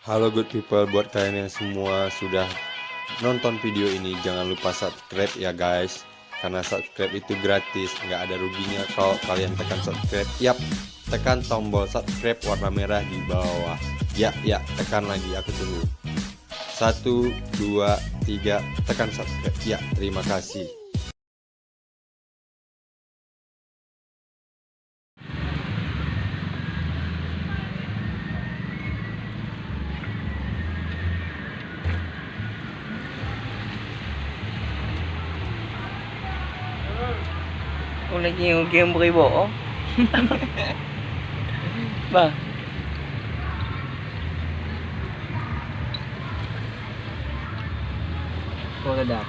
Halo good people, buat kalian yang semua sudah nonton video ini, jangan lupa subscribe ya guys. Karena subscribe itu gratis, nggak ada ruginya kalau kalian tekan subscribe. Yap, tekan tombol subscribe warna merah di bawah. Ya, tekan lagi, aku tunggu. 1, 2, 3, tekan subscribe. Ya, terima kasih. Kau lagi game beribu. Bang. Kau sedap.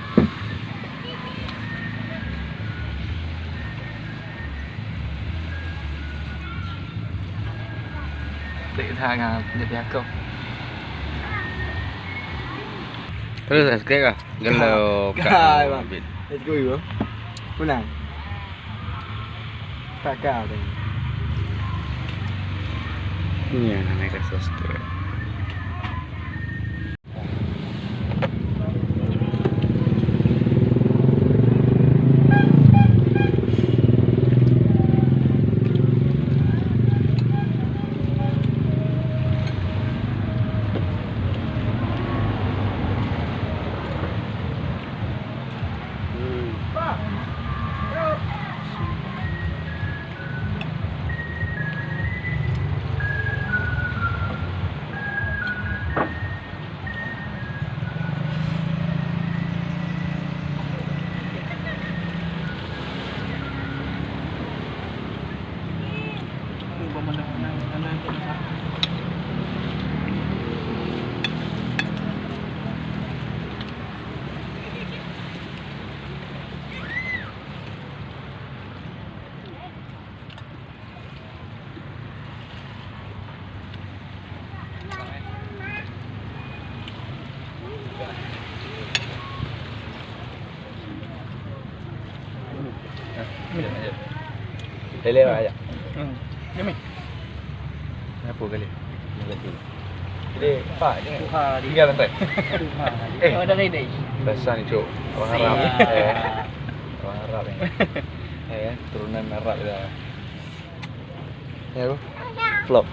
Để thang nhập nhạc không? Terus subscribe ah. Galau Kai bang. Let's go bro. Menang. Kakak tu. Ini yang namanya subscribe. Lele aja. Ni. Apa kali? Jadi, Pak, jangan buka di Tinggal lantai. ada ready. Biasa nih, Cuk. Orang Arab. Orang Arab ni. Turunan Arab dah. Ya, bro. Vlog.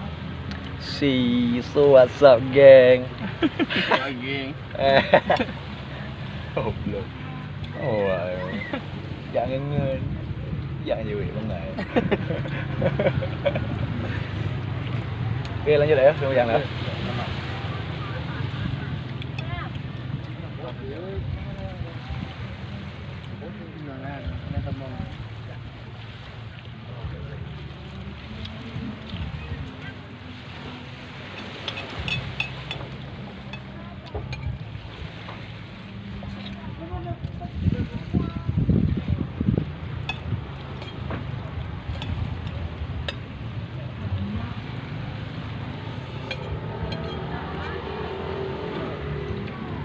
So what's up, geng? Geng. Oh, vlog. Oh, jangan ngen. Jangan je weh, bangai. Okey, lanjut dah ya, semua yang dah.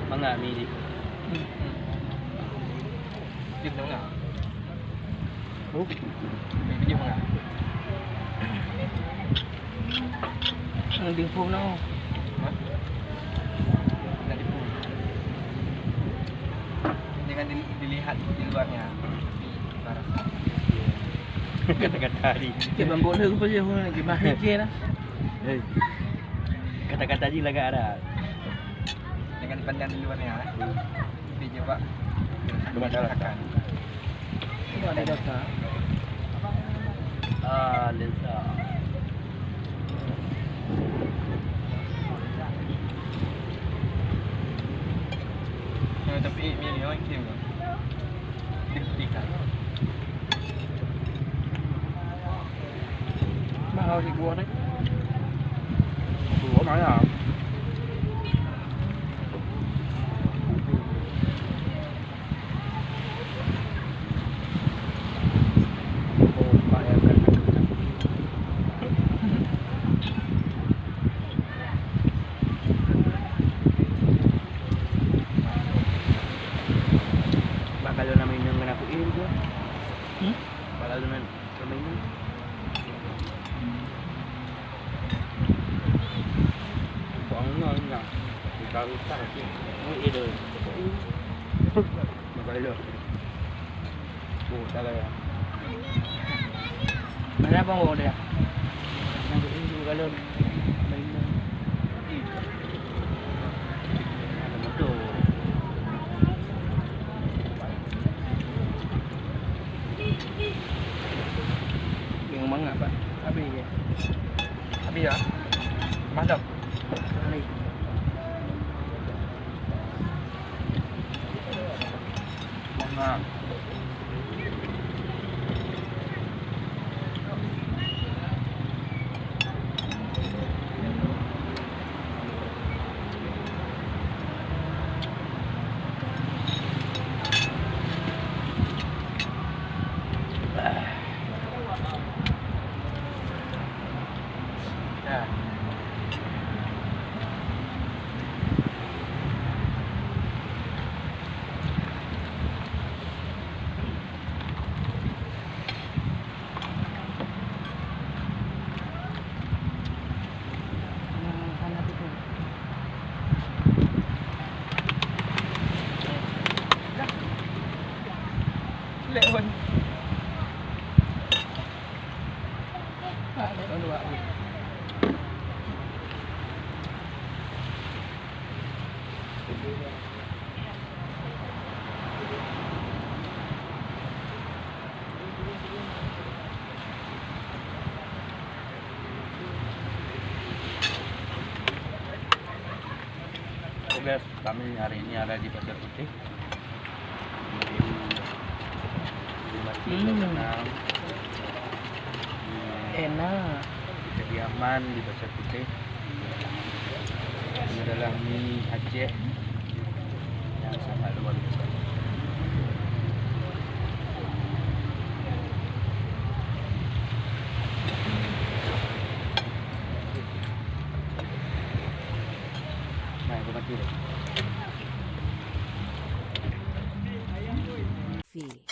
Mangga mili. Jin đâu ngà. Mình jin mangga. Di phone đâu. Di phone. Jangan dilihat di luarnya. Kata-kata tadi. Kita boleh ke pasal orang lagi mahir je lah. Kata-kata je lagi ada. Dengan pandang di luarnya, dia coba bermasalahkan. Itu ada data. Lesa. Tapi ini orang kim. Dihentikan. Mahal si gua ni. Gua mana? Bakal na minum dengan aku ini juga. Bakal na minum. enggak. Kita rusak lagi. Oh, itu. Boleh lo. Oh, salah ya. Mana apa mau dia? Nanti ini juga lo. Ada motor. Bingung banget pak. Habis je. Habis ya? Mantap. Habis. Mantap. Ya. Lệ hơn. Lệ hơn dua. Guys, kami hari ini ada di Pasar Putih. Enak. Kediaman di Pasar Putih. Ini adalah mie Aceh yang sangat luar biasa. Nah, itu mati deh. Fee.